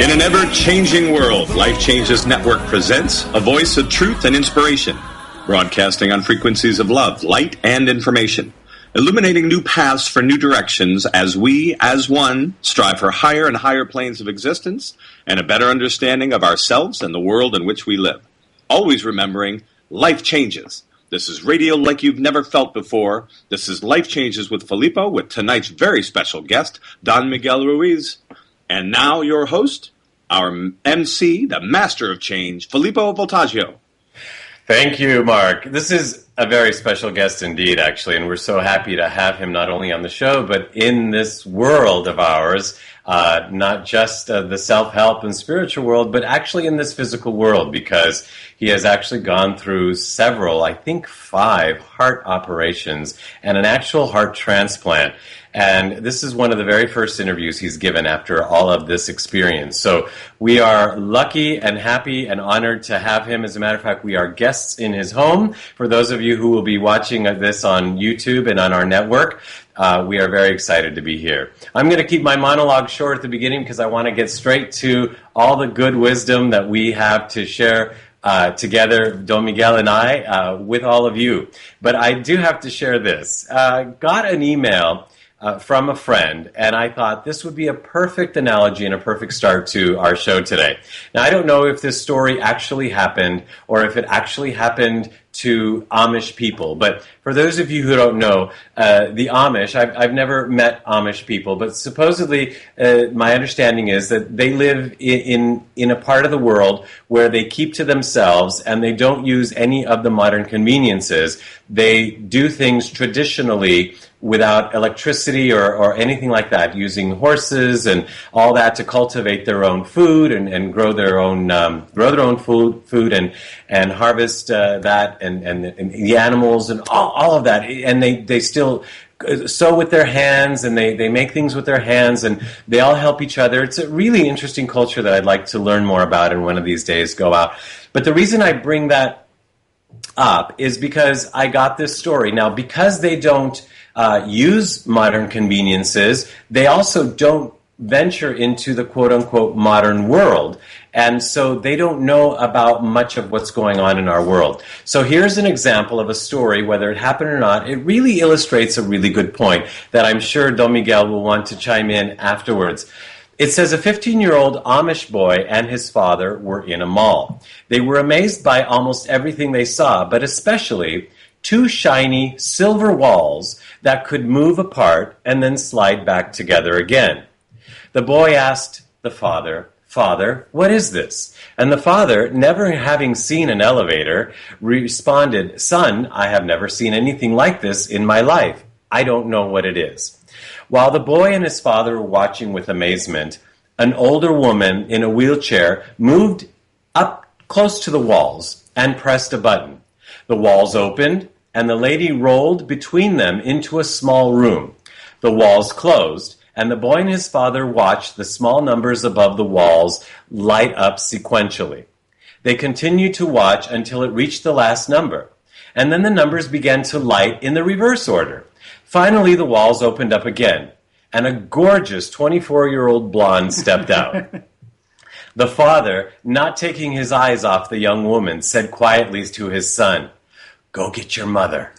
In an ever-changing world, Life Changes Network presents a voice of truth and inspiration, broadcasting on frequencies of love, light, and information, illuminating new paths for new directions as we, as one, strive for higher and higher planes of existence and a better understanding of ourselves and the world in which we live. Always remembering, life changes. This is radio like you've never felt before. This is Life Changes with Filippo, with tonight's very special guest, Don Miguel Ruiz. And now your host, our MC, the master of change, Filippo Voltaggio. Thank you, Mark. This is a very special guest indeed, actually, and we're so happy to have him not only on the show, but in this world of ours, not just the self-help and spiritual world, but actually in this physical world, because he has actually gone through several, I think 5 heart operations and an actual heart transplant. And this is one of the very first interviews he's given after all of this experience. So we are lucky and happy and honored to have him. As a matter of fact, we are guests in his home. For those of you who will be watching this on YouTube and on our network, we are very excited to be here. I'm going to keep my monologue short at the beginning because I want to get straight to all the good wisdom that we have to share together, Don Miguel and I, with all of you. But I do have to share this. Got an email from a friend, and I thought this would be a perfect analogy and a perfect start to our show today. Now, I don't know if this story actually happened or if it actually happened to Amish people, but for those of you who don't know, the Amish, I've never met Amish people, but supposedly my understanding is that they live in a part of the world where they keep to themselves and they don't use any of the modern conveniences. They do things traditionally without electricity or anything like that, using horses and all that to cultivate their own food and grow their own food and harvest that and the animals and all of that. And they still sew with their hands, and they make things with their hands, and they all help each other. It's a really interesting culture that I'd like to learn more about and one of these days go out. But the reason I bring that up is because I got this story. Now, because they don't use modern conveniences, they also don't venture into the quote-unquote modern world, and so they don't know about much of what's going on in our world. So here's an example of a story, whether it happened or not. It really illustrates a really good point that I'm sure Don Miguel will want to chime in afterwards. It says a 15-year-old Amish boy and his father were in a mall. They were amazed by almost everything they saw, but especially 2 shiny silver walls that could move apart and then slide back together again. The boy asked the father, "Father, what is this?" And the father, never having seen an elevator, responded, "Son, I have never seen anything like this in my life. I don't know what it is." While the boy and his father were watching with amazement, an older woman in a wheelchair moved up close to the walls and pressed a button. The walls opened, and the lady rolled between them into a small room. The walls closed, and the boy and his father watched the small numbers above the walls light up sequentially. They continued to watch until it reached the last number, and then the numbers began to light in the reverse order. Finally, the walls opened up again, and a gorgeous 24-year-old blonde stepped out. The father, not taking his eyes off the young woman, said quietly to his son, "Go get your mother."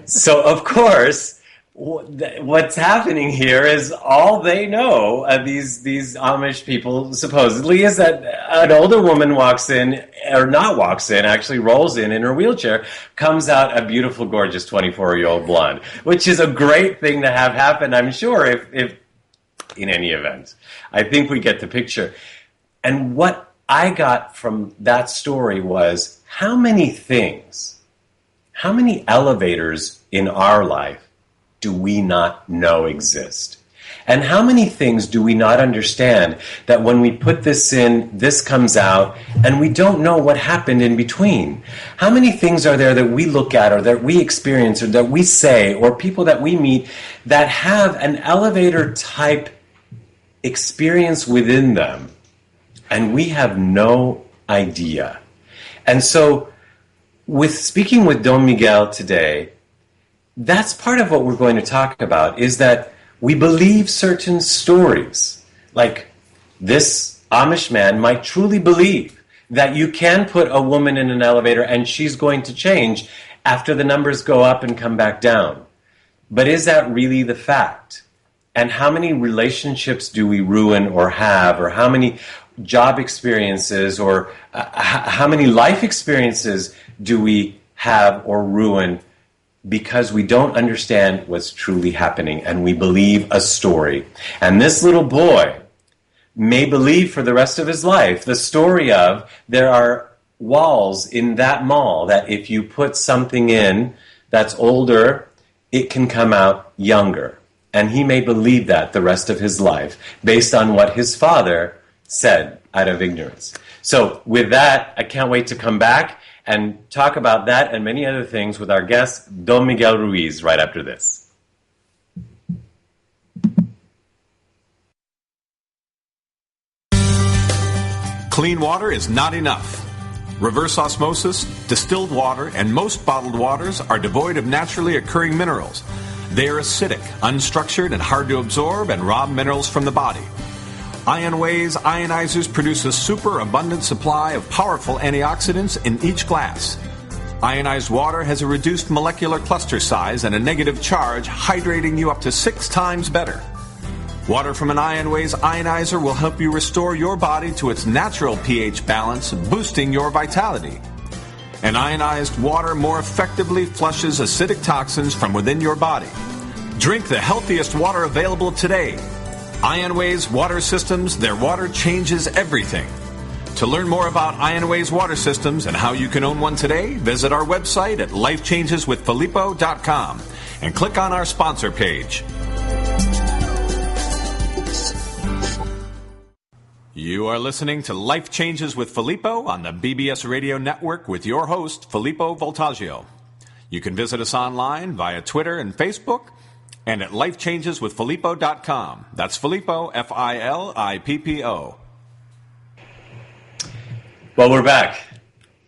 So, of course, what's happening here is all they know of these Amish people, supposedly, is that an older woman walks in, or not walks in, actually rolls in her wheelchair, comes out a beautiful, gorgeous 24-year-old blonde, which is a great thing to have happen, I'm sure, if in any event. I think we get the picture. And what I got from that story was how many elevators in our life do we not know exist? And how many things do we not understand that when we put this in, this comes out, and we don't know what happened in between? How many things are there that we look at or that we experience or that we say or people that we meet that have an elevator type experience within them and we have no idea? And so with speaking with Don Miguel today, that's part of what we're going to talk about, is that we believe certain stories. Like, this Amish man might truly believe that you can put a woman in an elevator and she's going to change after the numbers go up and come back down. But is that really the fact? And how many relationships do we ruin or have, or how many job experiences or how many life experiences do we have or ruin because we don't understand what's truly happening and we believe a story? And this little boy may believe for the rest of his life the story of there are walls in that mall that if you put something in that's older, it can come out younger. And he may believe that the rest of his life based on what his father said out of ignorance. So with that, I can't wait to come back and talk about that and many other things with our guest, Don Miguel Ruiz, right after this. Clean water is not enough. Reverse osmosis, distilled water, and most bottled waters are devoid of naturally occurring minerals. They are acidic, unstructured, and hard to absorb and rob minerals from the body. IonWay's ionizers produce a superabundant supply of powerful antioxidants in each glass. Ionized water has a reduced molecular cluster size and a negative charge, hydrating you up to 6 times better. Water from an IonWay's ionizer will help you restore your body to its natural pH balance, boosting your vitality. And ionized water more effectively flushes acidic toxins from within your body. Drink the healthiest water available today. IonWay's water systems, their water changes everything. To learn more about IonWay's water systems and how you can own one today, visit our website at lifechangeswithfilippo.com and click on our sponsor page. You are listening to Life Changes with Filippo on the BBS Radio Network with your host, Filippo Voltaggio. You can visit us online via Twitter and Facebook and at lifechangeswithfilippo.com. That's Filippo, Filippo. Well, we're back.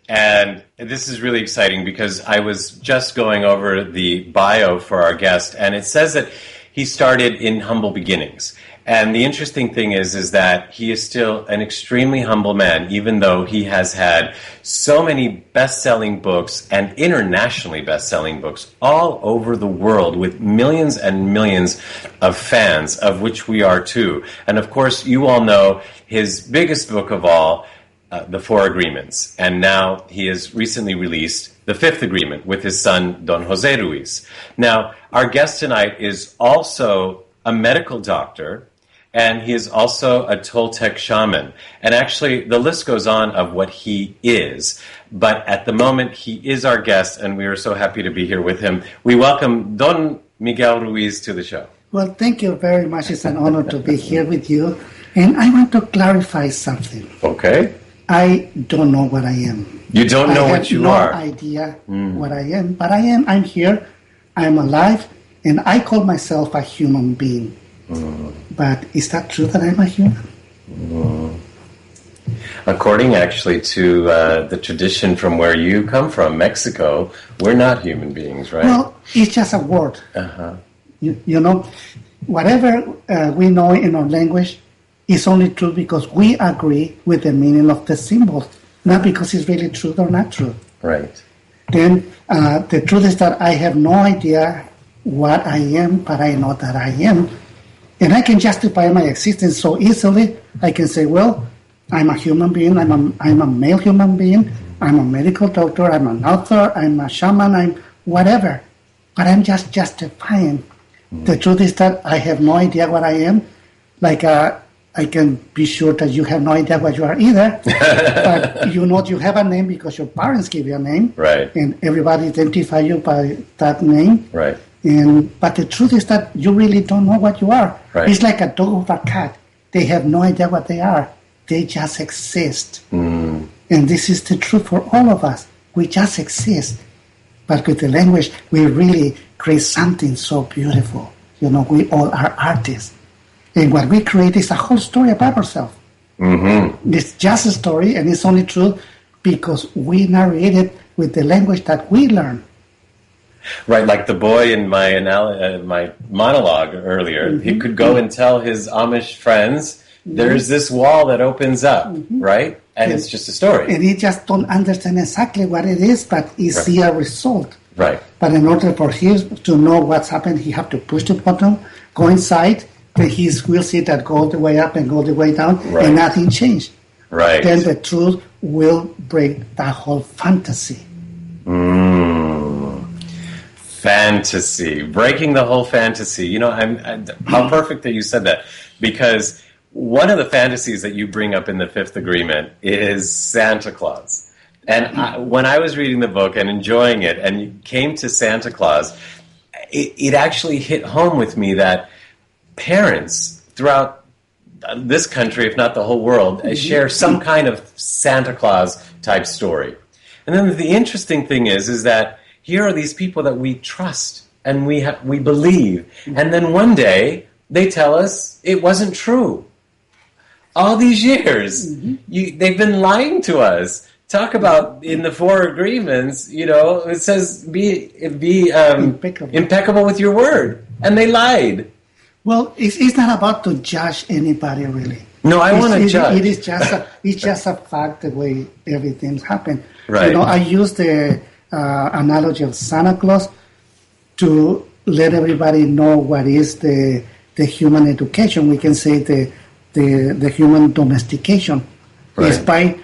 And this is really exciting because I was just going over the bio for our guest, and it says that he started in humble beginnings. And the interesting thing is that he is still an extremely humble man, even though he has had so many best-selling books and internationally best-selling books all over the world with millions and millions of fans, of which we are too. And of course, you all know his biggest book of all, The 4 Agreements. And now he has recently released The 5th Agreement with his son, Don Jose Ruiz. Now, our guest tonight is also a medical doctor, and he is also a Toltec shaman. And actually, the list goes on of what he is. But at the moment, he is our guest, and we are so happy to be here with him. We welcome Don Miguel Ruiz to the show. Well, thank you very much. It's an honor to be here with you. And I want to clarify something. Okay. I don't know what I am. You don't know what you are? I have no idea what I am. But I am. I'm here. I'm alive. And I call myself a human being. But is that true that I'm a human? According actually to the tradition from where you come from, Mexico, we're not human beings, right? Well, it's just a word. Uh-huh. You know, whatever we know in our language is only true because we agree with the meaning of the symbols, not because it's really true or not true. Right. Then the truth is that I have no idea what I am, but I know that I am. And I can justify my existence so easily. I can say, well, I'm a human being, I'm a male human being, I'm a medical doctor, I'm an author, I'm a shaman, I'm whatever. But I'm just justifying. The truth is that I have no idea what I am. Like, I can be sure that you have no idea what you are either. But you know you have a name because your parents give you a name. Right. And everybody identify you by that name. Right. But the truth is that you really don't know what you are. Right. It's like a dog or a cat. They have no idea what they are. They just exist. And this is the truth for all of us. We just exist. But with the language, we really create something so beautiful. You know, we all are artists. And what we create is a whole story about ourselves. Mm-hmm. It's just a story, and it's only true because we narrate it with the language that we learn. Right, like the boy in my my monologue earlier, he could go and tell his Amish friends there's this wall that opens up, right? And it's just a story. And he just don't understand exactly what it is, but he see a result. Right. But in order for him to know what's happened, he have to push the button, go inside, then he will see that go all the way up and go all the way down, and nothing changed. Right. Then the truth will break that whole fantasy. Fantasy. Breaking the whole fantasy. You know, how perfect that you said that, because one of the fantasies that you bring up in the Fifth Agreement is Santa Claus. And when I was reading the book and enjoying it, and you came to Santa Claus, it actually hit home with me that parents throughout this country, if not the whole world, share some kind of Santa Claus type story. And then the interesting thing is that here are these people that we trust and we believe, and then one day they tell us it wasn't true. All these years, they've been lying to us. Talk about in the Four Agreements, you know, it says be impeccable with your word, and they lied. Well, it's not about to judge anybody, really. No, I want to judge. It's just a fact the way everything's happened. Right. You know, I use the analogy of Santa Claus to let everybody know what is the human education. We can say the human domestication is by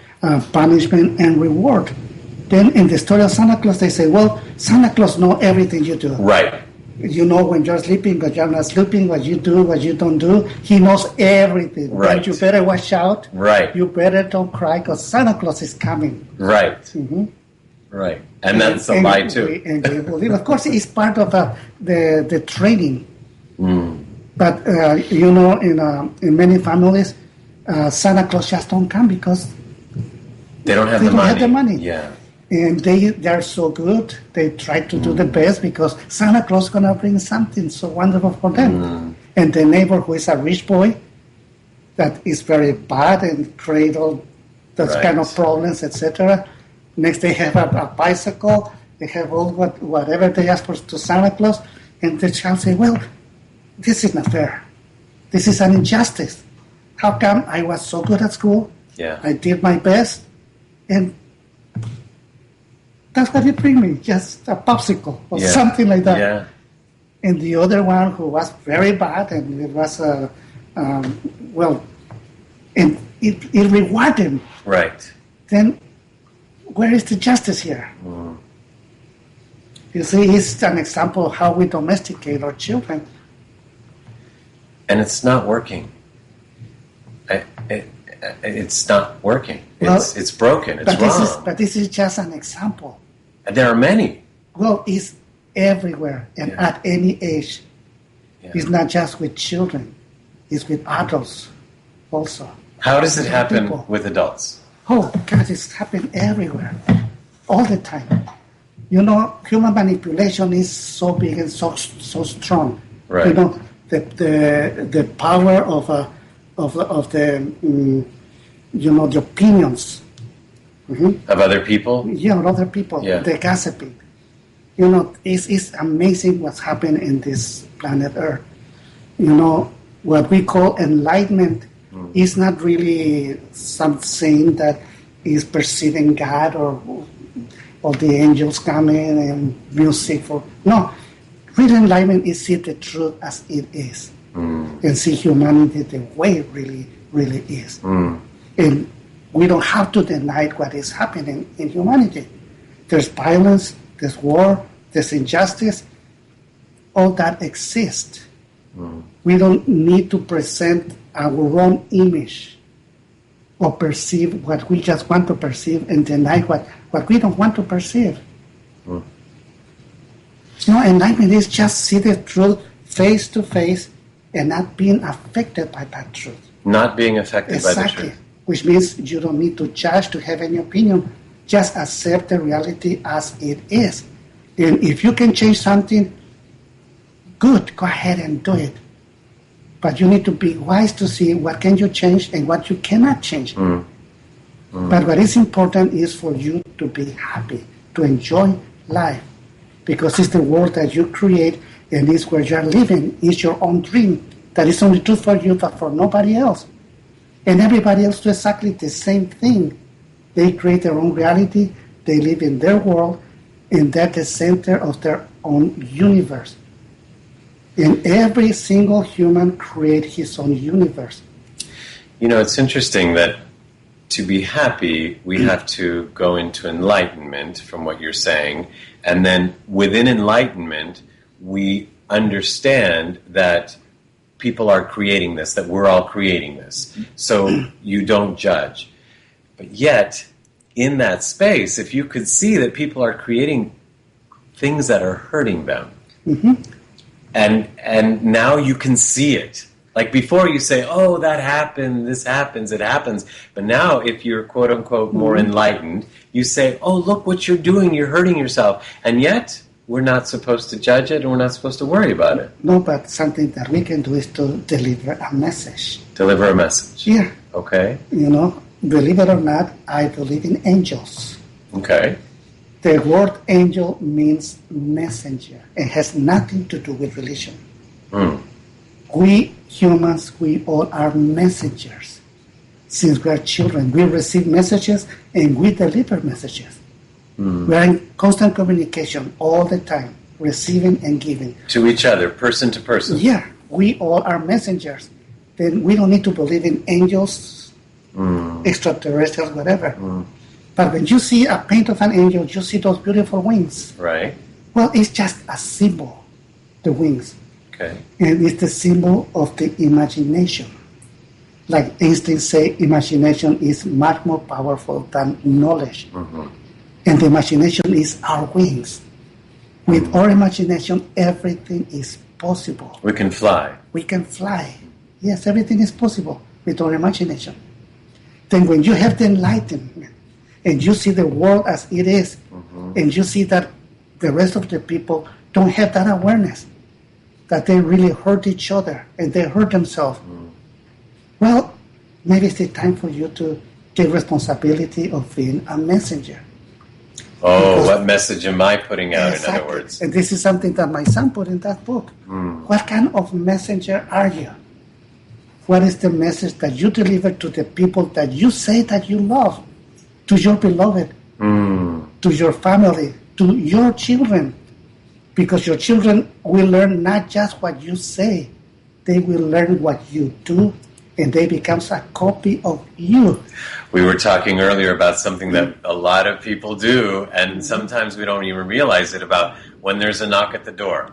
punishment and reward. Then in the story of Santa Claus, they say, well, Santa Claus knows everything you do. Right. You know when you're sleeping, but you're not sleeping, what you do, what you don't do. He knows everything. Right. And you better watch out. Right. You better don't cry because Santa Claus is coming. Right. Right. And that's a lie too. And we believe. Of course, it's part of the training. But, you know, in many families, Santa Claus just don't come because they don't have the money. Yeah. And they're so good. They try to do the best because Santa Claus is going to bring something so wonderful for them. And the neighbor who is a rich boy that is very bad and create all those kind of problems, etc. Next, they have a bicycle. They have all whatever they ask for to Santa Claus. And the child say, well, this is not fair. This is an injustice. How come I was so good at school? Yeah. I did my best. And that's what you bring me, just a popsicle or something like that. Yeah. And the other one who was very bad, and it was, and it rewarded him. Right. Then where is the justice here? You see, it's an example of how we domesticate our children. And it's not working. It's not working. It's broken. It's wrong. But this is just an example. And there are many. Well, it's everywhere and at any age. Yeah. It's not just with children. It's with adults also. How does it happen with adults? Oh, God, it's happening everywhere. All the time. You know, human manipulation is so big and so strong. Right. You know, the power of the the opinions of other people. Yeah, of other people. Yeah. The gossiping. You know, it's amazing what's happened in this planet Earth. You know, what we call enlightenment is not really something that is perceiving God or the angels coming and music for. No, real enlightenment is see the truth as it is and see humanity the way it really is. And we don't have to deny what is happening in humanity. There's violence, there's war, there's injustice. All that exists. We don't need to present our own image or perceive what we just want to perceive and deny what we don't want to perceive. You know, enlightenment is just see the truth face to face and not being affected by that truth. Not being affected by the truth. Which means you don't need to judge, to have any opinion. Just accept the reality as it is. And if you can change something, good, go ahead and do it. But you need to be wise to see what can you change and what you cannot change. But what is important is for you to be happy, to enjoy life. Because it's the world that you create and it's where you're living. It's your own dream that is only true for you but for nobody else. And everybody else do exactly the same thing. They create their own reality, they live in their world, and they're the center of their own universe. And every single human creates his own universe. You know, it's interesting that to be happy, we have to go into enlightenment, from what you're saying, and then within enlightenment, we understand that people are creating this, that we're all creating this. So you don't judge. But yet, in that space, if you could see that people are creating things that are hurting them, and now you can see it. Like before you say, oh, that happened, this happens, it happens. But now if you're quote unquote more enlightened, you say, oh, look what you're doing, you're hurting yourself. And yet we're not supposed to judge it and we're not supposed to worry about it. No, but something that we can do is to deliver a message. Deliver a message. Yeah. Okay. You know, believe it or not, I believe in angels. Okay. The word angel means messenger. It has nothing to do with religion. We humans, we all are messengers. Since we are children, we receive messages and we deliver messages. We are in constant communication all the time, receiving and giving. To each other, person to person. Yeah, we all are messengers. Then we don't need to believe in angels, extraterrestrials, whatever. But when you see a paint of an angel, you see those beautiful wings. Right. Well, it's just a symbol, the wings. Okay. And it's the symbol of the imagination. Like Einstein say, imagination is much more powerful than knowledge. And the imagination is our wings. With our imagination, everything is possible. We can fly. We can fly. Yes, everything is possible with our imagination. Then when you have the enlightenment, and you see the world as it is, and you see that the rest of the people don't have that awareness, that they really hurt each other and they hurt themselves. Well, maybe it's the time for you to take responsibility of being a messenger. Oh, because what message am I putting out, exactly. in other words? And this is something that my son put in that book. What kind of messenger are you? What is the message that you deliver to the people that you say that you love? To your beloved, to your family, to your children. Because your children will learn not just what you say, they will learn what you do, and they become a copy of you. We were talking earlier about something that a lot of people do, and sometimes we don't even realize it, about when there's a knock at the door,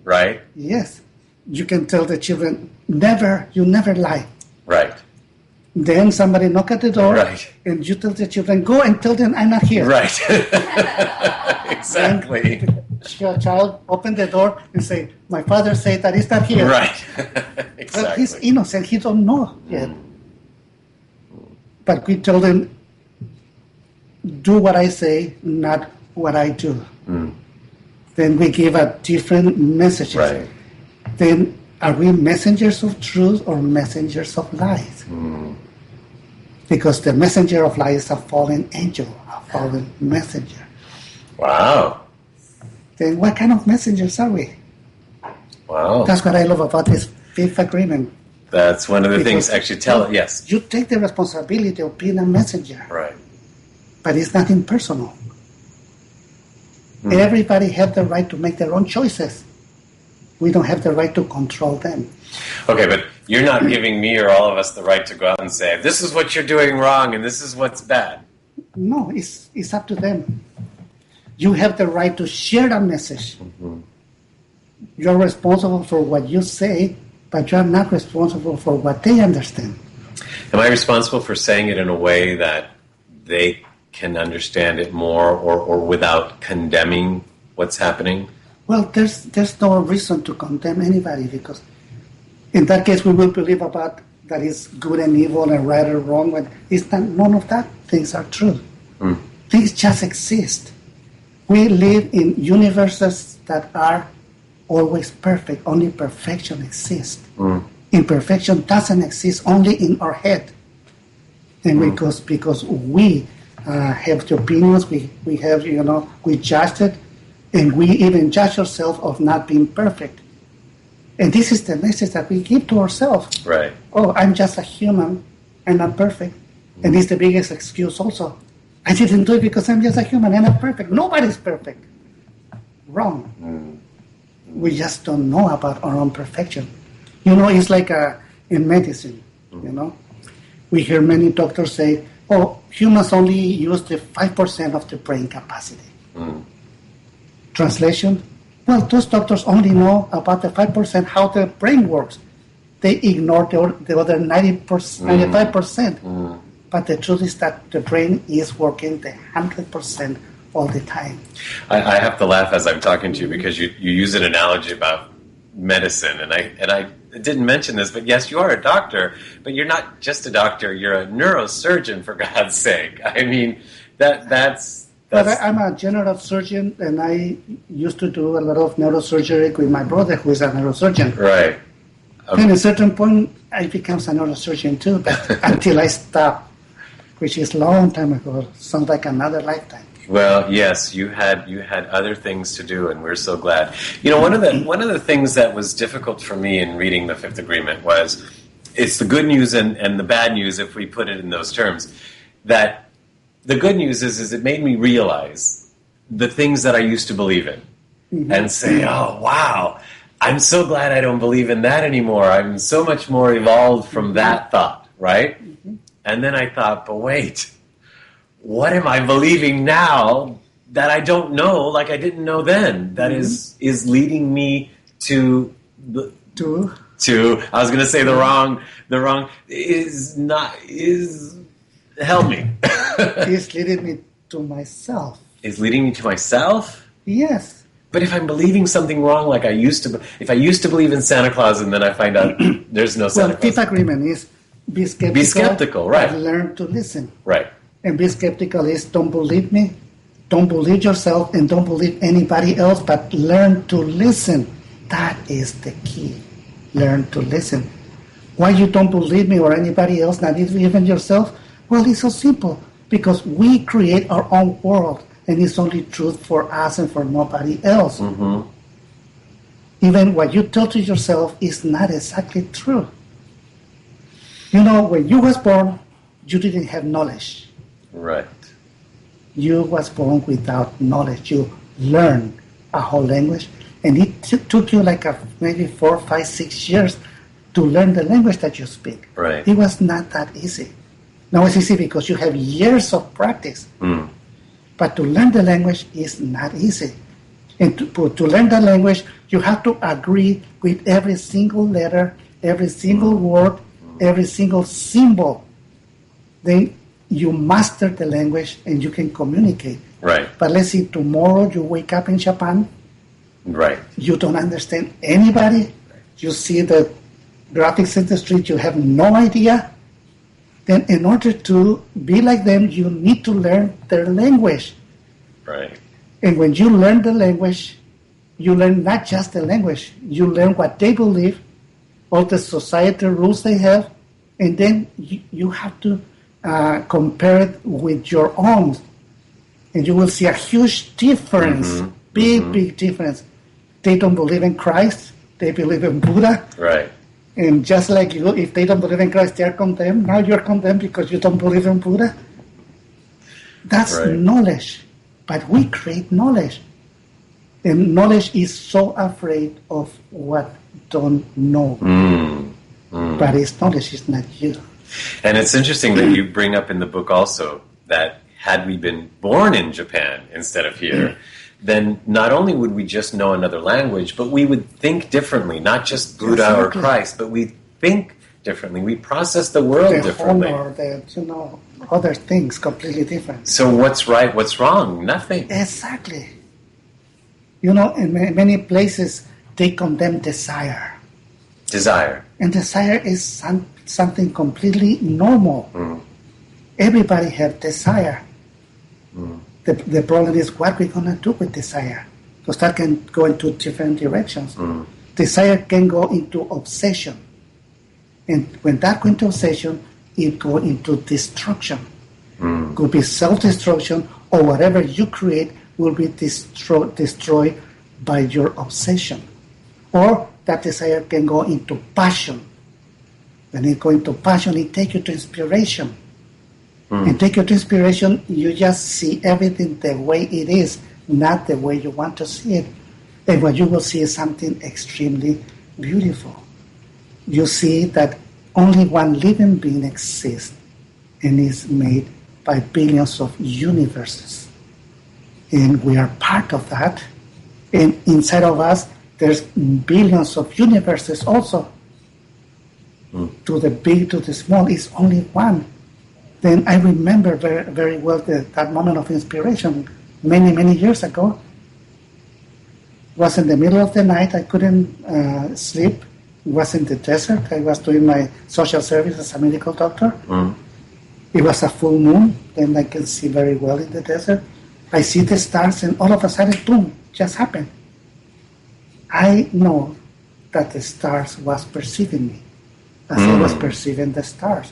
right? Yes. You can tell the children, you never lie. Right. Then somebody knock at the door, right. And you tell the children, go and tell them I'm not here. Right. Exactly. Your child open the door and say, my father said that he's not here. Right. Exactly. Well, he's innocent. He don't know yet. But we tell them, do what I say, not what I do. Then we give a different messages. Right. Then are we messengers of truth or messengers of lies? Because the messenger of lies is a fallen angel, a fallen messenger. Wow. Then what kind of messengers are we? Wow. That's what I love about this fifth agreement. That's one of the things, actually, yes. You take the responsibility of being a messenger. Right. But it's nothing personal. Everybody has the right to make their own choices. We don't have the right to control them. Okay, but you're not giving me or all of us the right to go out and say, this is what you're doing wrong and this is what's bad. No, it's up to them. You have the right to share that message. You're responsible for what you say, but you're not responsible for what they understand. Am I responsible for saying it in a way that they can understand it more, or without condemning what's happening? Well, there's no reason to condemn anybody, because in that case we will believe about that is good and evil and right or wrong, but it's not, none of that things are true. Things just exist. We live in universes that are always perfect. Only perfection exists. Imperfection doesn't exist, only in our head. And because we have the opinions, we have, we judge it, and we even judge ourselves of not being perfect. And this is the message that we give to ourselves. Right. Oh, I'm just a human. I'm not perfect. And it's the biggest excuse also. I didn't do it because I'm just a human. I'm not perfect. Nobody's perfect. Wrong. We just don't know about our own perfection. It's like in medicine, We hear many doctors say, humans only use the 5% of the brain capacity. Translation? Well, those doctors only know about the 5% how the brain works. They ignore the other 95%. But the truth is that the brain is working the 100% all the time. I have to laugh as I'm talking to you because you use an analogy about medicine, and I didn't mention this, but yes, you are a doctor, but you're not just a doctor, you're a neurosurgeon, for God's sake. I mean, that's... But I'm a general surgeon, and I used to do a lot of neurosurgery with my brother, who is a neurosurgeon. Right. Then at a certain point, I became a neurosurgeon too, but until I stopped, which is a long time ago. Sounds like another lifetime. Well, yes, you had other things to do, and we're so glad. One of the things that was difficult for me in reading the Fifth Agreement was it's the good news and the bad news, if we put it in those terms. That the good news is it made me realize the things that I used to believe in, and say, oh wow, I'm so glad I don't believe in that anymore. I'm so much more evolved from that thought, right? And then I thought, but wait, what am I believing now that I don't know, like I didn't know then? That is leading me to I was going to say the wrong help me. It's leading me to myself. It's leading me to myself? Yes. But if I'm believing something wrong, like if I used to believe in Santa Claus and then I find out there's no Santa Claus. Fifth agreement is be skeptical. Be skeptical, right. But learn to listen. Right. And be skeptical is don't believe me, don't believe yourself, and don't believe anybody else, but learn to listen. That is the key. Learn to listen. Why you don't believe me or anybody else, not even yourself? Well, it's so simple. Because we create our own world, and it's only truth for us and for nobody else. Even what you tell to yourself is not exactly true. When you was born, you didn't have knowledge. Right. You was born without knowledge. You learned a whole language, and it took you like maybe 4, 5, 6 years to learn the language that you speak. Right. It was not that easy. Now it's easy because you have years of practice. But to learn the language is not easy. And to learn the language, you have to agree with every single letter, every single word, every single symbol. Then you master the language and you can communicate. Right. But let's say tomorrow you wake up in Japan. Right. You don't understand anybody. You see the graphics in the street. You have no idea. Then in order to be like them, you need to learn their language. Right. And when you learn the language, you learn not just the language. You learn what they believe, all the societal rules they have, and then you have to compare it with your own. And you will see a huge difference, big difference. They don't believe in Christ. They believe in Buddha. Right. And just like you, if they don't believe in Christ, they are condemned. Now you're condemned because you don't believe in Buddha. That's knowledge. But we create knowledge. And knowledge is so afraid of what don't know. But it's knowledge, it's not you. And it's interesting that you bring up in the book also that had we been born in Japan instead of here, then not only would we just know another language, but we would think differently, not just Buddha or Christ, but we think differently. We process the world differently. Other things completely different. So what's right, what's wrong? Nothing. Exactly. In many places, they condemn desire. Desire. And desire is something completely normal. Everybody has desire. The problem is what we're going to do with desire. Because that can go into different directions. Desire can go into obsession. And when that goes into obsession, it goes into destruction. Could be self-destruction, or whatever you create will be destroyed by your obsession. Or that desire can go into passion. When it goes to passion, it takes you to inspiration. And take you to inspiration, you just see everything the way it is, not the way you want to see it. And what you will see is something extremely beautiful. You see that only one living being exists and is made by billions of universes. And we are part of that. And inside of us, there's billions of universes also. To the big, to the small, is only one. Then I remember very, very well that moment of inspiration many, many years ago. It was in the middle of the night. I couldn't sleep. It was in the desert. I was doing my social service as a medical doctor. It was a full moon. Then I can see very well in the desert. I see the stars, and all of a sudden, boom, just happened. I know that the stars was perceiving me as I was perceiving the stars.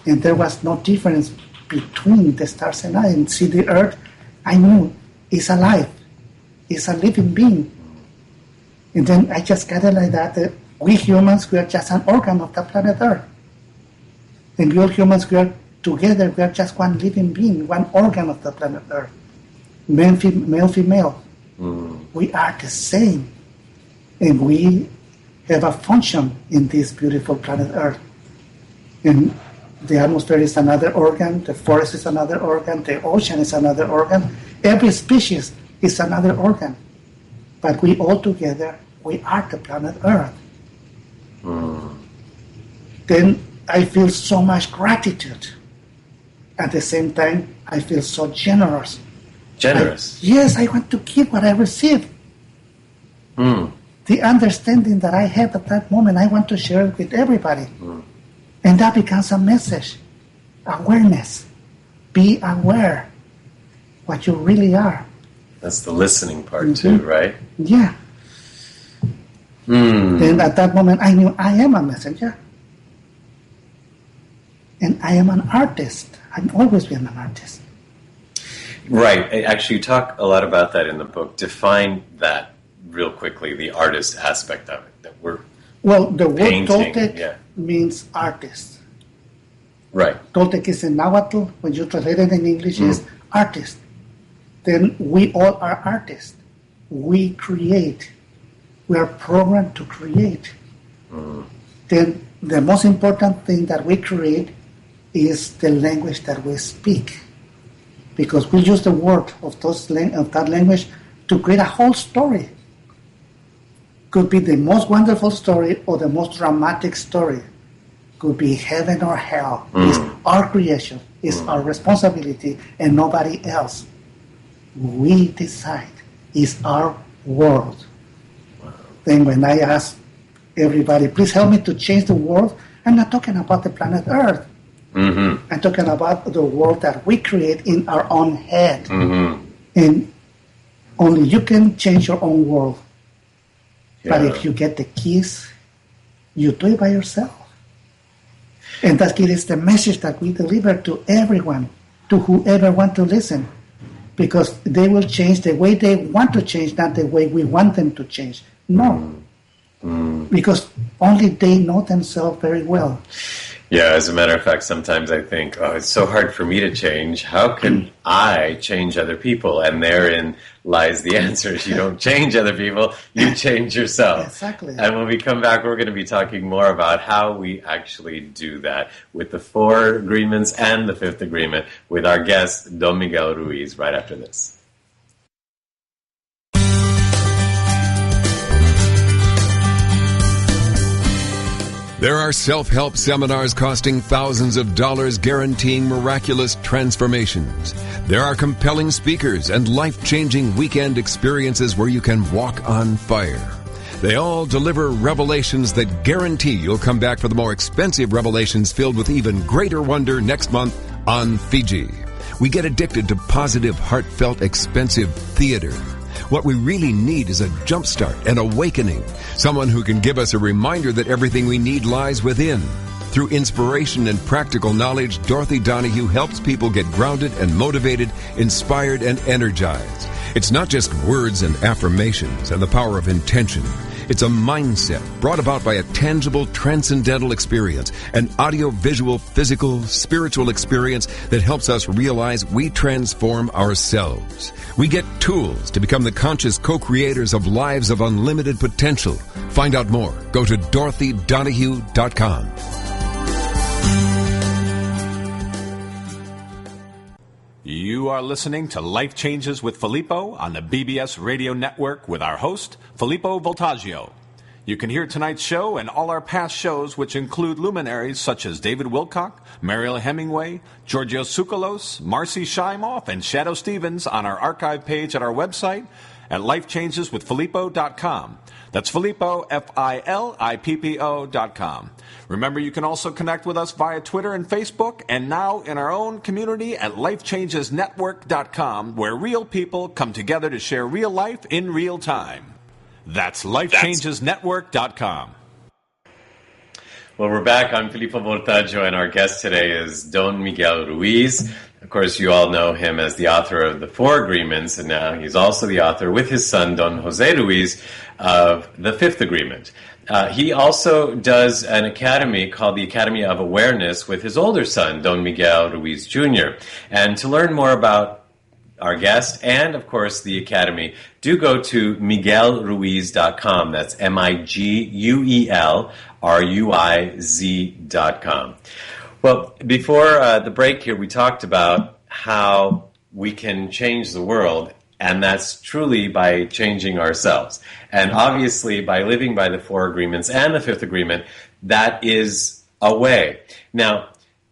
And there was no difference between the stars and I. And see the earth, I knew it's alive. It's a living being. And then I just got it like that. We humans, we are just an organ of the planet Earth. And we all humans, we are together, we are just one living being, one organ of the planet Earth. Male, female. We are the same. And we have a function in this beautiful planet Earth. And the atmosphere is another organ, the forest is another organ, the ocean is another organ. Every species is another organ. But we all together, we are the planet Earth. Then I feel so much gratitude. At the same time, I feel so generous. Generous? Yes, I want to give what I receive. The understanding that I have at that moment, I want to share it with everybody. And that becomes a message. Awareness. Be aware what you really are. That's the listening part too, right? Yeah. And at that moment, I knew I am a messenger. And I am an artist. I've always been an artist. Right. Actually, you talk a lot about that in the book. Define that real quickly, the artist aspect of it. That we're the word painting, Toltec means artist. Right. Toltec is in Nahuatl. When you translate it in English, is artist. Then we all are artists. We create. We are programmed to create. Then the most important thing that we create is the language that we speak. Because we use the word of that language to create a whole story. Could be the most wonderful story or the most dramatic story. Could be heaven or hell. It's our creation. It's our responsibility and nobody else. We decide. It's our world. Then when I ask everybody, please help me to change the world, I'm not talking about the planet Earth. I'm talking about the world that we create in our own head. And only you can change your own world. But if you get the keys, you do it by yourself. And that is the message that we deliver to everyone, to whoever wants to listen. Because they will change the way they want to change, not the way we want them to change. No. Because only they know themselves very well. Yeah, as a matter of fact, sometimes I think, it's so hard for me to change. How can I change other people? And therein lies the answer. You don't change other people, you change yourself. Exactly. And when we come back, we're going to be talking more about how we actually do that with the 4 agreements and the 5th agreement with our guest, Don Miguel Ruiz, right after this. There are self-help seminars costing thousands of dollars guaranteeing miraculous transformations. There are compelling speakers and life-changing weekend experiences where you can walk on fire. They all deliver revelations that guarantee you'll come back for the more expensive revelations filled with even greater wonder next month on Fiji. We get addicted to positive, heartfelt, expensive theater. What we really need is a jumpstart, an awakening, someone who can give us a reminder that everything we need lies within. Through inspiration and practical knowledge, Dorothy Donahue helps people get grounded and motivated, inspired and energized. It's not just words and affirmations and the power of intention. It's a mindset brought about by a tangible, transcendental experience, an audio-visual, physical, spiritual experience that helps us realize we transform ourselves. We get tools to become the conscious co-creators of lives of unlimited potential. Find out more. Go to DorothyDonahue.com. You are listening to Life Changes with Filippo on the BBS Radio Network with our host, Filippo Voltaggio. You can hear tonight's show and all our past shows, which include luminaries such as David Wilcock, Mariel Hemingway, Giorgio Tsoukalos, Marcy Shimoff, and Shadow Stevens on our archive page at our website at lifechangeswithfilippo.com. That's Filippo, Filippo.com. Remember, you can also connect with us via Twitter and Facebook, and now in our own community at lifechangesnetwork.com, where real people come together to share real life in real time. That's lifechangesnetwork.com. Well, we're back. I'm Filippo Voltaggio, and our guest today is Don Miguel Ruiz. Of course, you all know him as the author of The Four Agreements, and now he's also the author, with his son, Don Jose Ruiz, of The Fifth Agreement. He also does an academy called the Academy of Awareness with his older son, Don Miguel Ruiz Jr. And to learn more about our guest and, of course, the academy, do go to miguelruiz.com. That's MIGUELRUIZ.com. Well, before the break here, we talked about how we can change the world, and that's truly by changing ourselves. And obviously, by living by the Four Agreements and the Fifth Agreement, that is a way. Now,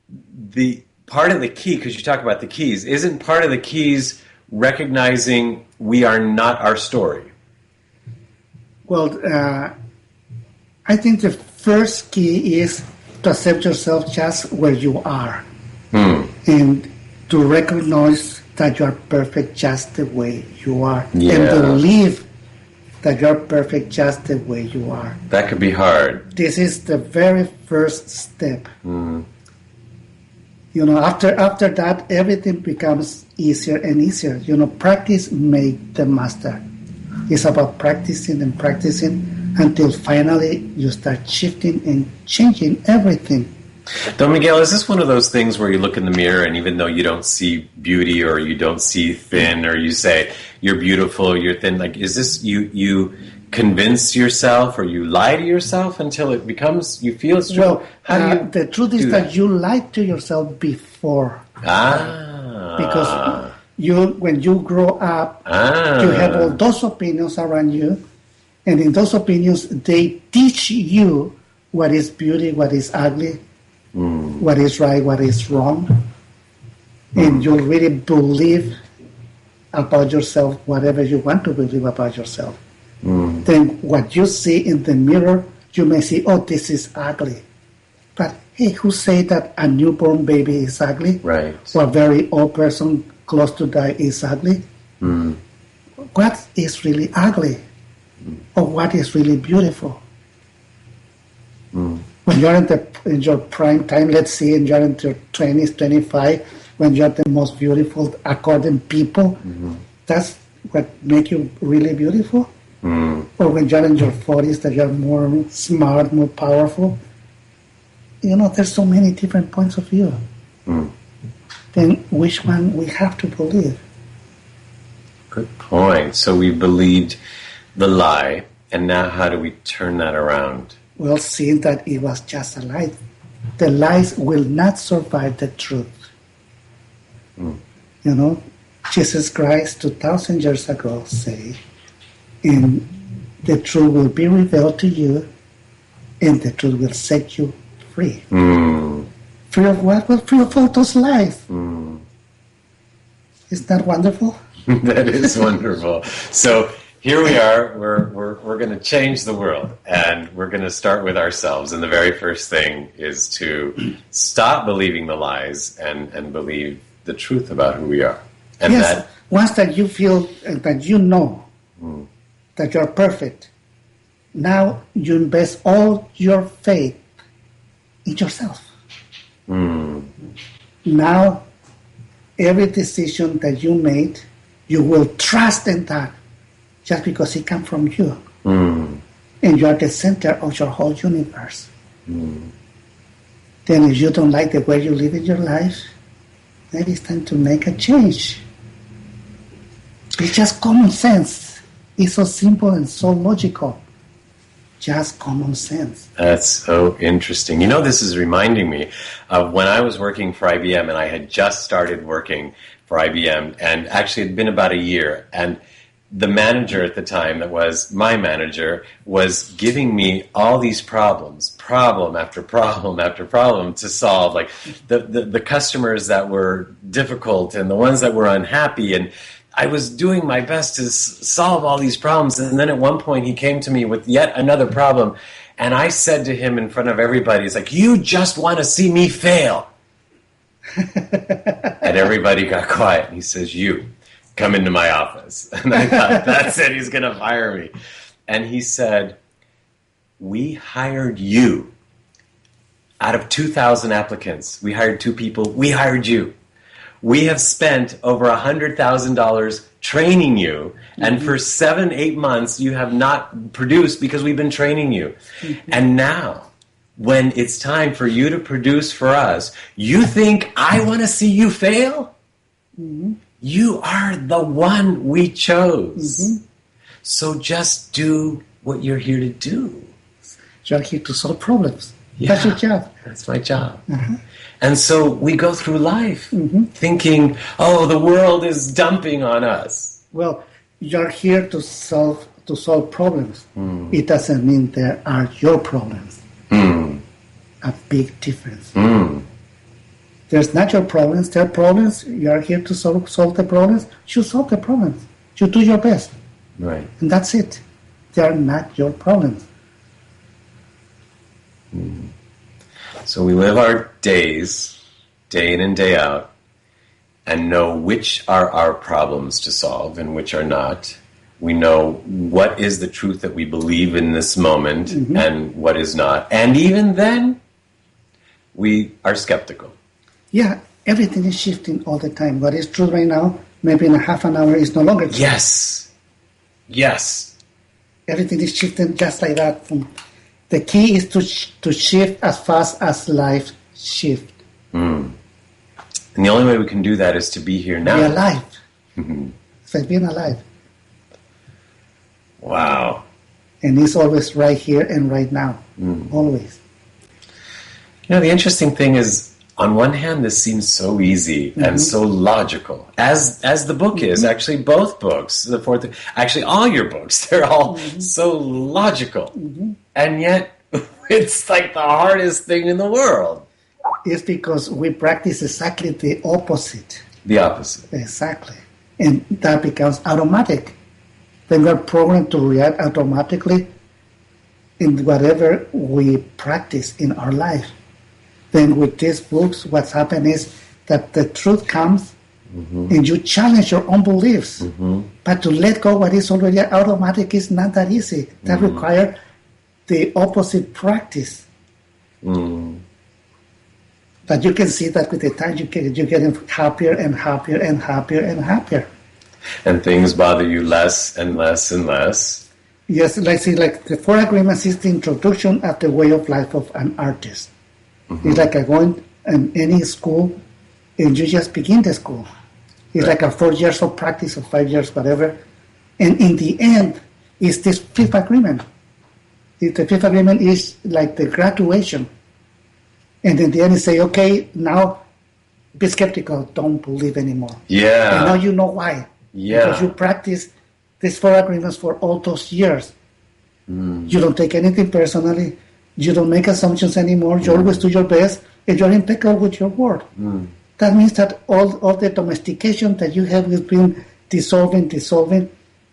the part of the key, because you talk about the keys, isn't part of the keys recognizing we are not our story? Well, I think the first key is to accept yourself just where you are. And to recognize that you are perfect just the way you are. Yeah. And believe that you are perfect just the way you are. That could be hard. This is the very first step. You know, after that, everything becomes easier and easier. You know, practice makes the master. It's about practicing and practicing until finally you start shifting and changing everything. Don Miguel, is this one of those things where you look in the mirror and even though you don't see beauty or you don't see thin or you say you're beautiful, you're thin, like is this you convince yourself or you lie to yourself until it becomes, you feel it's true? Well, the truth is that you lie to yourself before. Because when you grow up, you have all those opinions around you, and in those opinions, they teach you what is beauty, what is ugly, what is right, what is wrong. And you'll really believe about yourself whatever you want to believe about yourself. Then what you see in the mirror, you may say, oh, this is ugly. But hey, who say that a newborn baby is ugly? Right. Or a very old person close to die is ugly? What is really ugly? Or what is really beautiful? When you're in your prime time, let's say, and you're in your 20s, 25, when you're the most beautiful according people, that's what makes you really beautiful? Or when you're in your 40s, that you're more smart, more powerful? You know, there's so many different points of view. Then which one we have to believe? Good point. So we believed the lie, and now how do we turn that around? Well, seeing that it was just a lie. The lies will not survive the truth. You know, Jesus Christ 2,000 years ago said, and the truth will be revealed to you, and the truth will set you free. Free of what? Well, free of all those lies. Isn't that wonderful? That is wonderful. So here we are. We're going to change the world, and we're going to start with ourselves. And the very first thing is to stop believing the lies and believe the truth about who we are. And yes. Once that you feel that you know that you're perfect, now you invest all your faith in yourself. Now, every decision that you made, you will trust in that just because it comes from you. and you are the center of your whole universe. Then if you don't like the way you live in your life, then it's time to make a change. It's just common sense. It's so simple and so logical. Just common sense. That's so interesting. You know, this is reminding me of when I was working for IBM, and I had just started working for IBM, and actually it had been about a year, and the manager at the time, that was my manager, was giving me all these problems, problem after problem after problem to solve, like the customers that were difficult and the ones that were unhappy, and I was doing my best to solve all these problems, and then at one point he came to me with yet another problem, and I said to him in front of everybody, it's like, you just want to see me fail. And everybody got quiet, and he says, you, come into my office. And I thought, that's it, he's going to fire me. And he said, we hired you. Out of 2,000 applicants, we hired 2 people, we hired you. We have spent over $100,000 training you, and for 7-8 months you have not produced because we've been training you. And now, when it's time for you to produce for us, you think I want to see you fail? You are the one we chose. So just do what you're here to do. You're here to solve problems. Yeah, that's your job. That's my job. And so we go through life thinking, oh, the world is dumping on us. Well, you're here to solve problems. It doesn't mean there are your problems. A big difference. There's not your problems, there are problems. You're here to solve the problems. You solve the problems. You do your best. Right. And that's it. They are not your problems. So we live our days, day in and day out, and know which are our problems to solve and which are not. We know what is the truth that we believe in this moment and what is not. And even then, we are skeptical. Yeah, everything is shifting all the time. What is true right now, maybe in a half an hour, is no longer true. Yes. Yes. Everything is shifting just like that. The key is to shift as fast as life shifts. And the only way we can do that is to be here now. Be alive. It's like being alive. Wow. And it's always right here and right now. Always. You know, the interesting thing is, on one hand, this seems so easy and so logical, as the book is. Actually, both books, the fourth, actually all your books, they're all so logical. And yet, it's like the hardest thing in the world. It's because we practice exactly the opposite. The opposite. Exactly. And that becomes automatic. Then we're programmed to react automatically in whatever we practice in our life. Then with these books, what's happened is that the truth comes and you challenge your own beliefs. But to let go what is already automatic is not that easy. That requires the opposite practice. But you can see that with the time you're getting happier and happier and happier and happier. And things bother you less and less and less. Yes, like the 4 Agreements is the introduction of the way of life of an artist. It's like going in any school and you just begin the school. It's like a 4 years of practice or 5 years, whatever. And in the end, it's this 5th agreement. The 5th agreement is like the graduation. And in the end, you say, okay, now be skeptical, don't believe anymore. Yeah. And now you know why. Yeah. Because you practice these 4 agreements for all those years. You don't take anything personally. You don't make assumptions anymore. You always do your best, and you're impeccable with your word. That means that all the domestication that you have has been dissolving,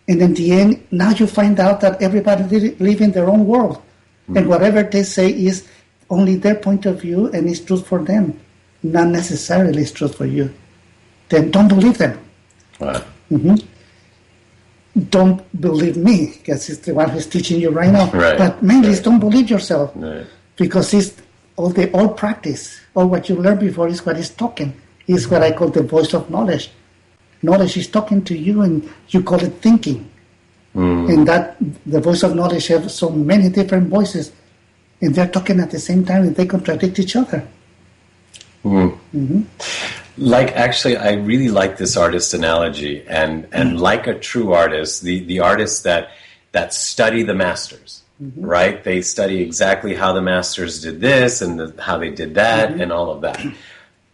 and in the end, now you find out that everybody lives in their own world, and whatever they say is only their point of view, and it's truth for them, not necessarily it's truth for you. Then don't believe them. Wow. Don't believe me, because it's the one who's teaching you right now. Right. But mainly it's don't believe yourself, because it's all practice, all what you learned before is what is talking. Is what I call the voice of knowledge. Knowledge is talking to you, and you call it thinking. And that the voice of knowledge has so many different voices, and they're talking at the same time, and they contradict each other. Like, actually, I really like this artist analogy, and like a true artist, the artists that study the masters, right? They study exactly how the masters did this and how they did that and all of that.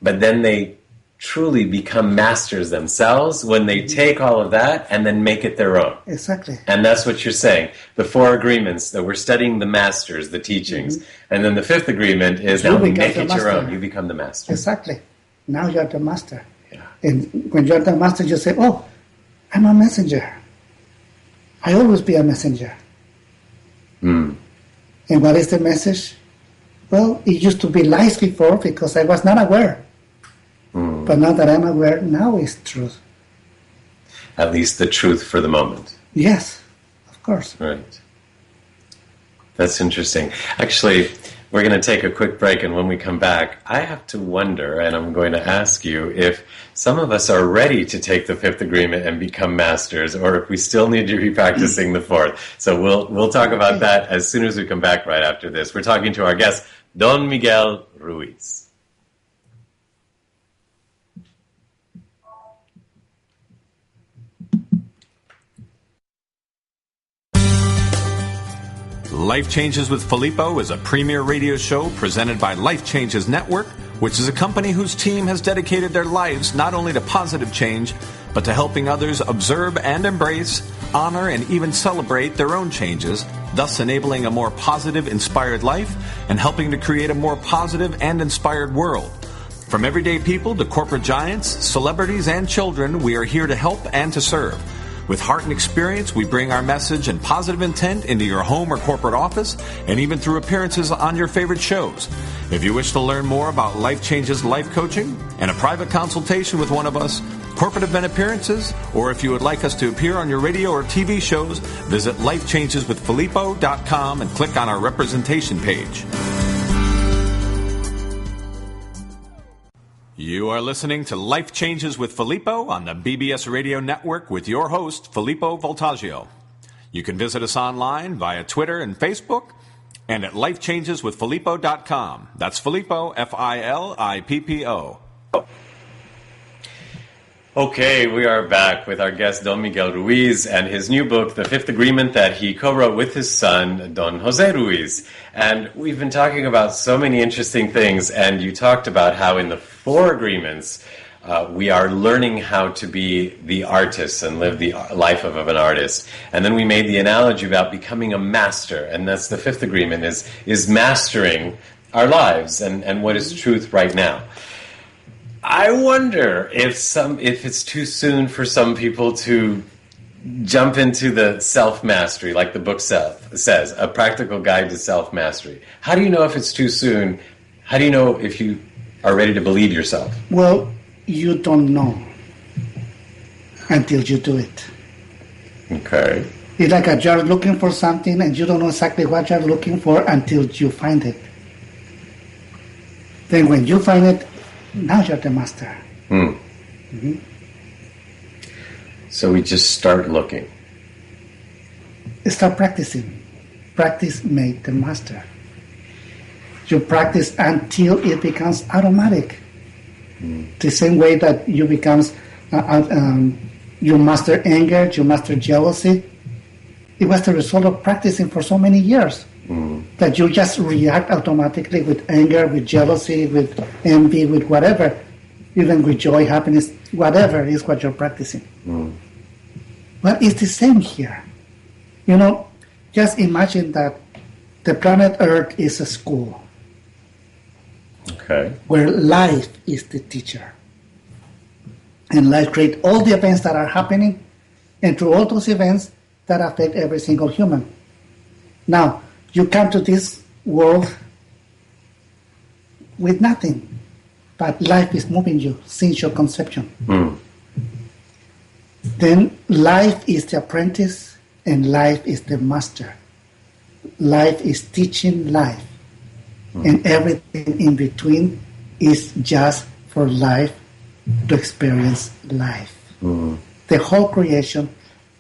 But then they truly become masters themselves when they take all of that and then make it their own. Exactly. And that's what you're saying. The 4 agreements, that we're studying the masters, the teachings. And then the 5th agreement is now make it your own. You become the master. Exactly. Now you're the master. Yeah. And when you're the master, you say, oh, I'm a messenger. I always be a messenger. And what is the message? Well, it used to be lies before because I was not aware. But now that I'm aware, now it's truth. At least the truth for the moment. Yes, of course. Right. That's interesting. Actually, we're going to take a quick break, and when we come back, I have to wonder, and I'm going to ask you, if some of us are ready to take the 5th agreement and become masters, or if we still need to be practicing the 4th. So we'll talk about that as soon as we come back right after this. We're talking to our guest, Don Miguel Ruiz. Life Changes with Filippo is a premier radio show presented by Life Changes Network, which is a company whose team has dedicated their lives not only to positive change, but to helping others observe and embrace, honor, and even celebrate their own changes, thus enabling a more positive, inspired life and helping to create a more positive and inspired world. From everyday people to corporate giants, celebrities, and children, we are here to help and to serve. With heart and experience, we bring our message and positive intent into your home or corporate office, and even through appearances on your favorite shows. If you wish to learn more about Life Changes life coaching and a private consultation with one of us, corporate event appearances, or if you would like us to appear on your radio or TV shows, visit lifechangeswithfilippo.com and click on our representation page. You are listening to Life Changes with Filippo on the BBS Radio Network with your host, Filippo Voltaggio. You can visit us online via Twitter and Facebook and at lifechangeswithfilippo.com. That's Filippo, Filippo. Okay, we are back with our guest, Don Miguel Ruiz, and his new book, The 5th Agreement, that he co-wrote with his son, Don Jose Ruiz. And we've been talking about so many interesting things, and you talked about how in the 4 agreements, we are learning how to be the artist and live the life of an artist. And then we made the analogy about becoming a master, and that's the 5th agreement, is mastering our lives and what is truth right now. I wonder if it's too soon for some people to jump into the self-mastery, like the book says, A Practical Guide to Self-Mastery. How do you know if it's too soon? How do you know if you are ready to believe yourself? Well, you don't know until you do it. Okay. It's like you're looking for something and you don't know exactly what you're looking for until you find it. Then when you find it, now you're the master. So we just start looking. Start practicing. Practice make the master. You practice until it becomes automatic. The same way that you becomes, you master anger, you master jealousy. It was the result of practicing for so many years. That you just react automatically with anger, with jealousy, with envy, with whatever, even with joy, happiness, whatever is what you're practicing. But it's the same here. You know, just imagine that the planet Earth is a school. Okay. Where life is the teacher. And life creates all the events that are happening, and through all those events that affect every single human. Now, you come to this world with nothing, but life is moving you since your conception. Then life is the apprentice and life is the master. Life is teaching life. And everything in between is just for life to experience life. The whole creation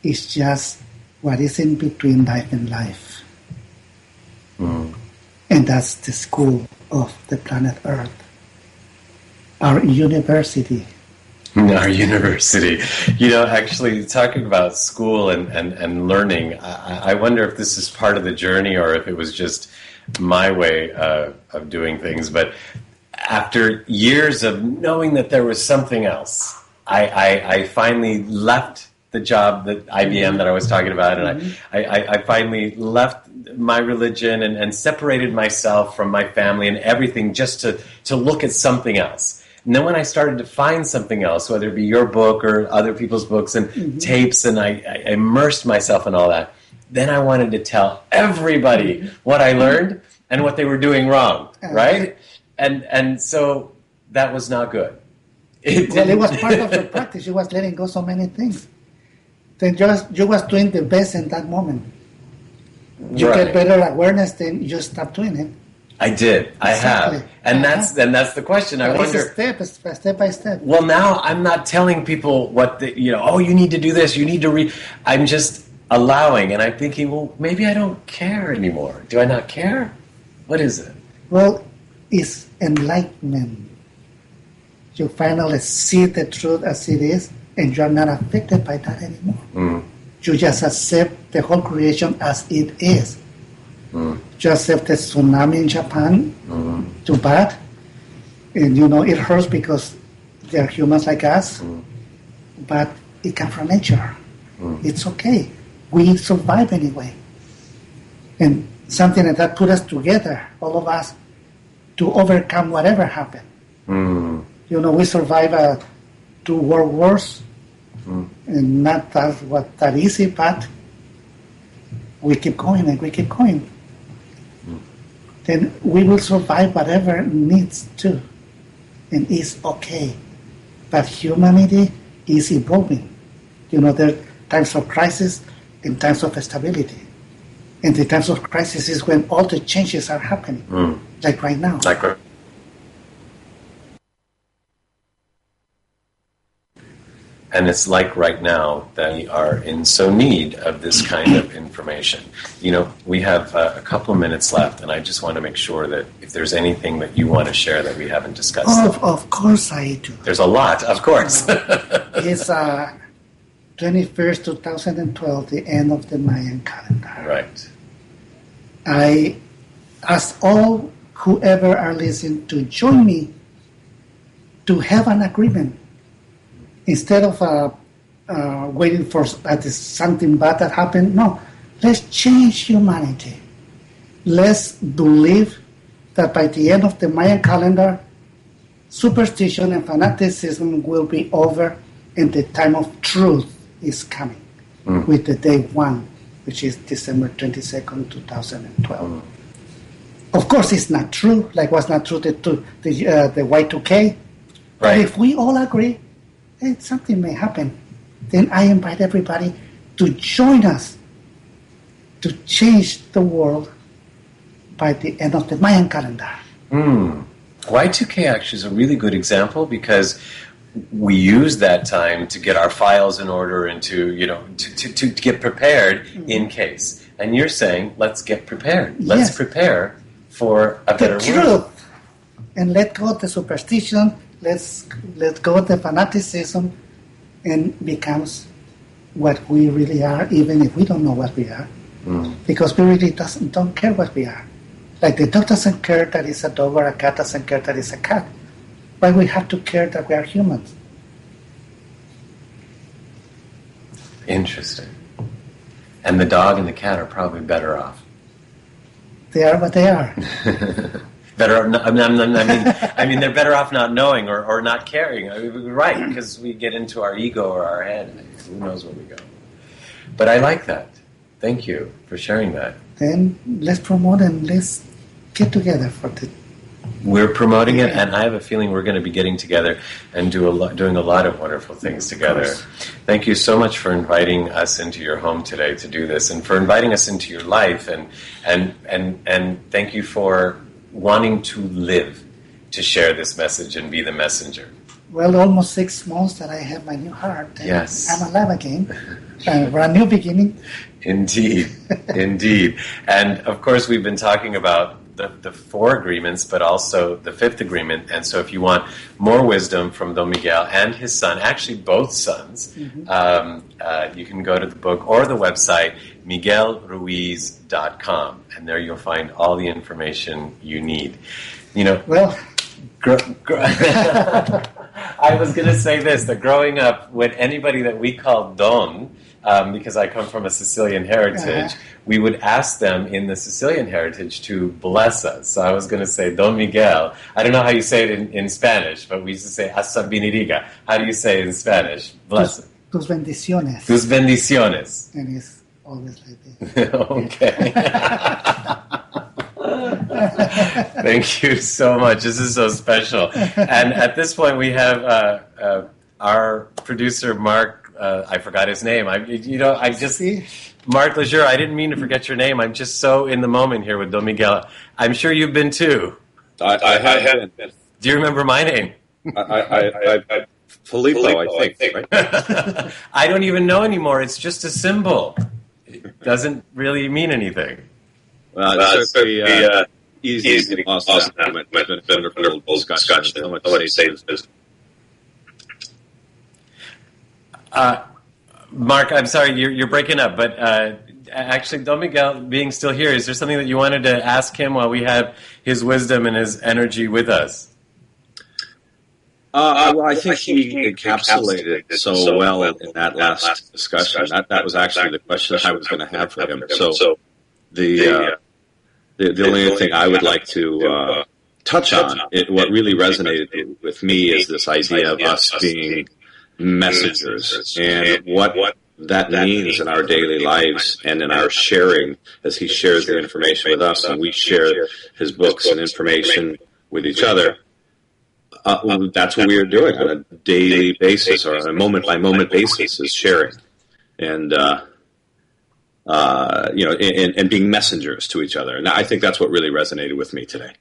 is just what is in between life and life. And that's the school of the planet Earth. Our university. Our university. Actually, talking about school and learning, I wonder if this is part of the journey or if it was just my way of doing things. But after years of knowing that there was something else, I finally left the job that IBM that I was talking about, and I finally left my religion and separated myself from my family and everything just to look at something else. And then when I started to find something else, whether it be your book or other people's books and tapes, and I immersed myself in all that, then I wanted to tell everybody what I learned and what they were doing wrong, right? And so that was not good. It was part of the practice. You was letting go so many things. Then you was doing the best in that moment. You get better awareness, then you stop doing it. I did. Exactly. I have. And that's the question. I wonder. It's step by step. Well, now I'm not telling people what you need to do this, you need to read. I'm just allowing, and I'm thinking, well, maybe I don't care anymore. Do I not care? What is it? Well, it's enlightenment. You finally see the truth as it is, and you're not affected by that anymore. You just accept the whole creation as it is. You accept the tsunami in Japan, too bad. And it hurts because they're humans like us, but it comes from nature. It's okay. We survive anyway. And something like that put us together, all of us, to overcome whatever happened. We survived 2 world wars, and not that easy, but we keep going and we keep going. Then we will survive whatever needs to, and it's okay. But humanity is evolving. There are times of crisis and times of stability. And the times of crisis is when all the changes are happening, like right now. And it's like right now that we are in so need of this kind of information. We have a couple of minutes left, and I just want to make sure that if there's anything that you want to share that we haven't discussed. Of course I do. There's a lot, of course. It's 21st, 2012, the end of the Mayan calendar. Right. I ask all whoever are listening to join me to have an agreement. Instead of waiting for something bad that happened, no, let's change humanity. Let's believe that by the end of the Mayan calendar, superstition and fanaticism will be over and the time of truth is coming with the day 1, which is December 22nd, 2012. Of course, it's not true, like was not true the Y2K. Right. But if we all agree, something may happen. Then I invite everybody to join us to change the world by the end of the Mayan calendar. Y2K actually is a really good example because we use that time to get our files in order and to get prepared in case. And you're saying, let's get prepared. Let's prepare for a better world. Truth. And let go of the superstition. Let's let go of the fanaticism and becomes what we really are, even if we don't know what we are. Because we really don't care what we are. Like the dog doesn't care that it's a dog or a cat doesn't care that it's a cat. Why we have to care that we are humans? Interesting. And the dog and the cat are probably better off. They are what they are. Better. I mean, they're better off not knowing or not caring. Right, because we get into our ego or our head. Who knows where we go? But I like that. Thank you for sharing that. Then let's promote and let's get together for the. We're promoting it, and I have a feeling we're going to be getting together and doing a lot of wonderful things together. Thank you so much for inviting us into your home today to do this, and for inviting us into your life, and thank you for wanting to live to share this message and be the messenger. Well, almost 6 months that I have my new heart. And yes. I'm alive again. a brand new beginning. Indeed, indeed. And of course, we've been talking about the 4 agreements, but also the 5th agreement. And so if you want more wisdom from Don Miguel and his son, actually both sons, you can go to the book or the website, miguelruiz.com. And there you'll find all the information you need. You know, Well, I was going to say this, that growing up, when anybody that we called Don, because I come from a Sicilian heritage, we would ask them in the Sicilian heritage to bless us. So I was going to say, Don Miguel. I don't know how you say it in Spanish, but we used to say, hasta bendiga. How do you say it in Spanish? Bless it. tus bendiciones. Tus bendiciones. And it's always like this. Okay. Thank you so much. This is so special. And at this point, we have our producer, Mark. I forgot his name. Mark Lejeune. I didn't mean to forget your name. I'm just so in the moment here with Don Miguel. I'm sure you've been too. I haven't been. Do you remember my name? Filippo, I think. Right? I don't even know anymore. It's just a symbol. It doesn't really mean anything. It's certainly easy to get lost in that moment. It's been a wonderful discussion. So much to say this. Mark, I'm sorry, you're breaking up, but actually, Don Miguel being still here, is there something that you wanted to ask him while we have his wisdom and his energy with us? Well, I think he encapsulated it so well in that last discussion. That was actually the question I was going to have for him. So the only thing I would like to touch on, what really resonated with me is this idea of us being messengers and what that means in our daily lives and in our sharing as he shares the information with us and we share his books and information with each other. That's what we are doing on a daily basis or on a moment-by-moment basis is sharing and and being messengers to each other. And I think that's what really resonated with me today.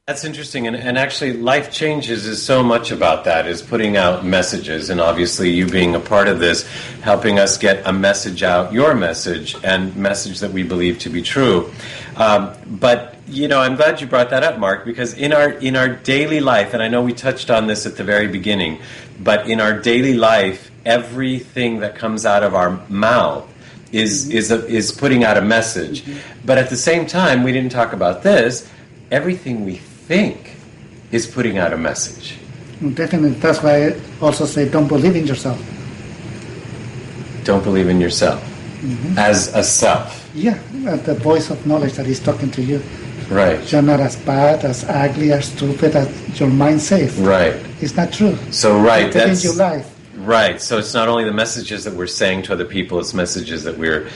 That's interesting, and actually Life Changes is so much about that, is putting out messages, and obviously you being a part of this, helping us get a message out, your message, and message that we believe to be true. But, I'm glad you brought that up, Mark, because in our daily life, and I know we touched on this at the very beginning, but in our daily life, everything that comes out of our mouth is putting out a message. But at the same time, we didn't talk about this, everything we think is putting out a message. Definitely. That's why I also say don't believe in yourself. Don't believe in yourself as a self. Yeah, the voice of knowledge that is talking to you. Right. You're not as bad, as ugly, as stupid as your mind says. Right. It's not true. So, right. That's your life. Right. So it's not only the messages that we're saying to other people, it's messages that we're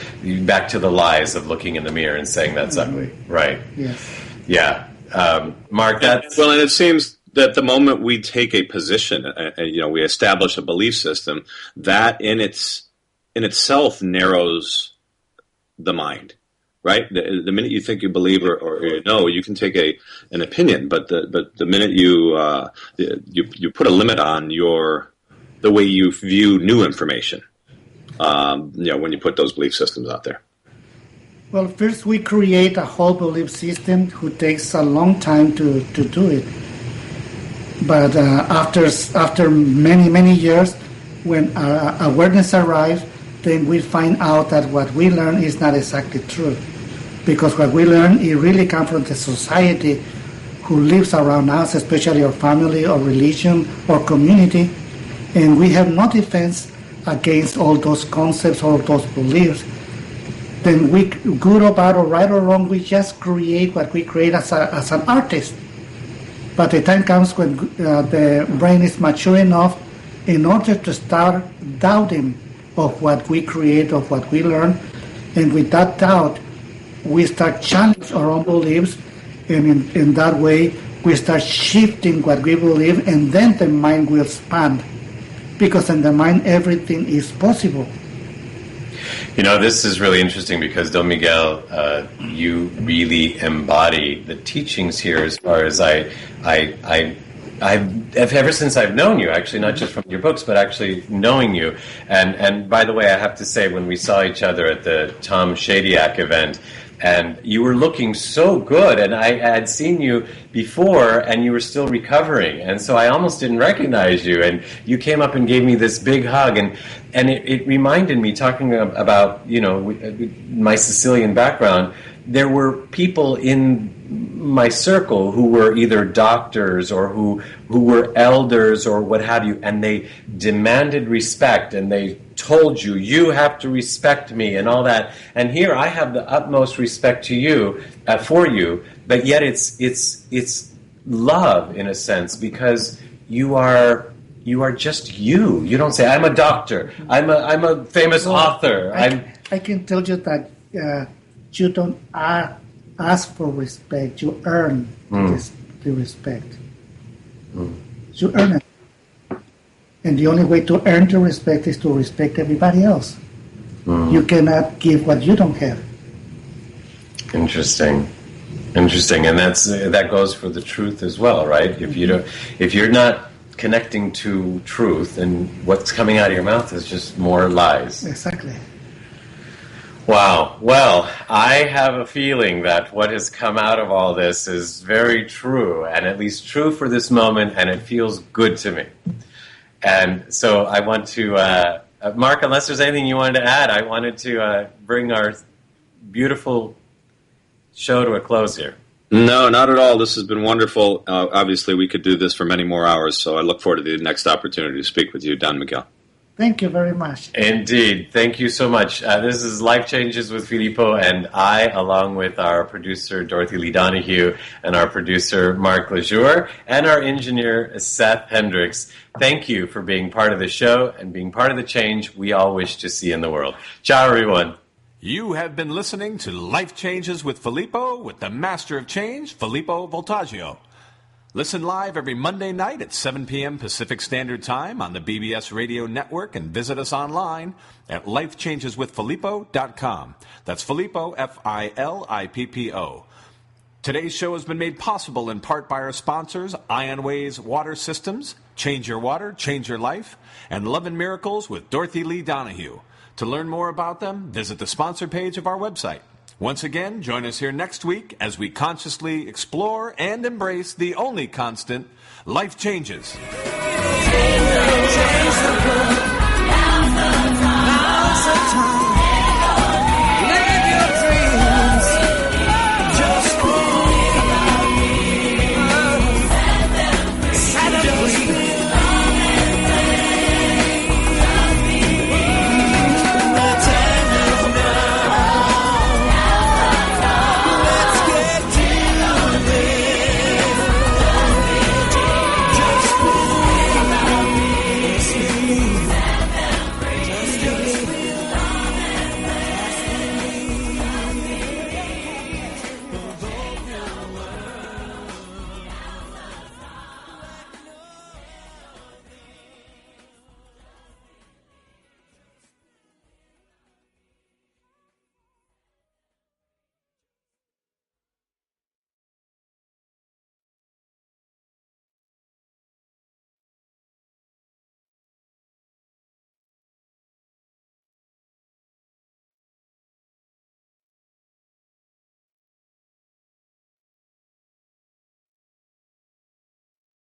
back to the lies of looking in the mirror and saying that's ugly. Right. Yes. Yeah. Mark, that's... Well, and it seems that the moment we take a position, we establish a belief system, that in itself narrows the mind, right? The minute you think you believe or you know, you can take an opinion, but the minute you put a limit on the way you view new information, when you put those belief systems out there. Well, first we create a whole belief system who takes a long time to do it. But after many, many years, when awareness arrives, then we find out that what we learn is not exactly true. Because what we learn, it really comes from the society who lives around us, especially our family or religion or community. And we have no defense against all those concepts or those beliefs. Then we, good or bad or right or wrong, we just create what we create as an artist. But the time comes when the brain is mature enough in order to start doubting of what we create, of what we learn. And with that doubt, we start challenging our own beliefs. And in that way, we start shifting what we believe, and then the mind will expand. Because in the mind, everything is possible. This is really interesting because, Don Miguel, you really embody the teachings here as far as I ever since I've known you, actually, not just from your books, but actually knowing you. And by the way, I have to say, when we saw each other at the Tom Shadyac event, and you were looking so good, and I had seen you before, and you were still recovering, and so I almost didn't recognize you, and you came up and gave me this big hug, and it reminded me, talking about, my Sicilian background, there were people in my circle who were either doctors or who were elders or what have you, and they demanded respect, and they told you, you have to respect me and all that. And here I have the utmost respect to you, for you, but yet it's love in a sense, because you are just you. You don't say, I'm a doctor, I'm a famous author. I can tell you that you don't ask for respect, you earn the respect. You earn it. And the only way to earn the respect is to respect everybody else. You cannot give what you don't have. Interesting, and that goes for the truth as well, right? If you're not connecting to truth, and what's coming out of your mouth is just more lies. Exactly. Wow. Well, I have a feeling that what has come out of all this is very true, and at least true for this moment, and it feels good to me. And so I want to, Mark, unless there's anything you wanted to add, I wanted to bring our beautiful show to a close here. No, not at all. This has been wonderful. Obviously, we could do this for many more hours, so I look forward to the next opportunity to speak with you, Don Miguel. Thank you very much. Indeed. Thank you so much. This is Life Changes with Filippo, and I, along with our producer, Dorothy Lee Donahue, and our producer, Mark Lejour, and our engineer, Seth Hendricks, thank you for being part of the show and being part of the change we all wish to see in the world. Ciao, everyone. You have been listening to Life Changes with Filippo, with the Master of Change, Filippo Voltaggio. Listen live every Monday night at 7 p.m. Pacific Standard Time on the BBS Radio Network, and visit us online at lifechangeswithfilippo.com. That's Filippo, Filippo. Today's show has been made possible in part by our sponsors, Ionways Water Systems, Change Your Water, Change Your Life, and Love and Miracles with Dorothy Lee Donahue. To learn more about them, visit the sponsor page of our website. Once again, join us here next week as we consciously explore and embrace the only constant, life changes.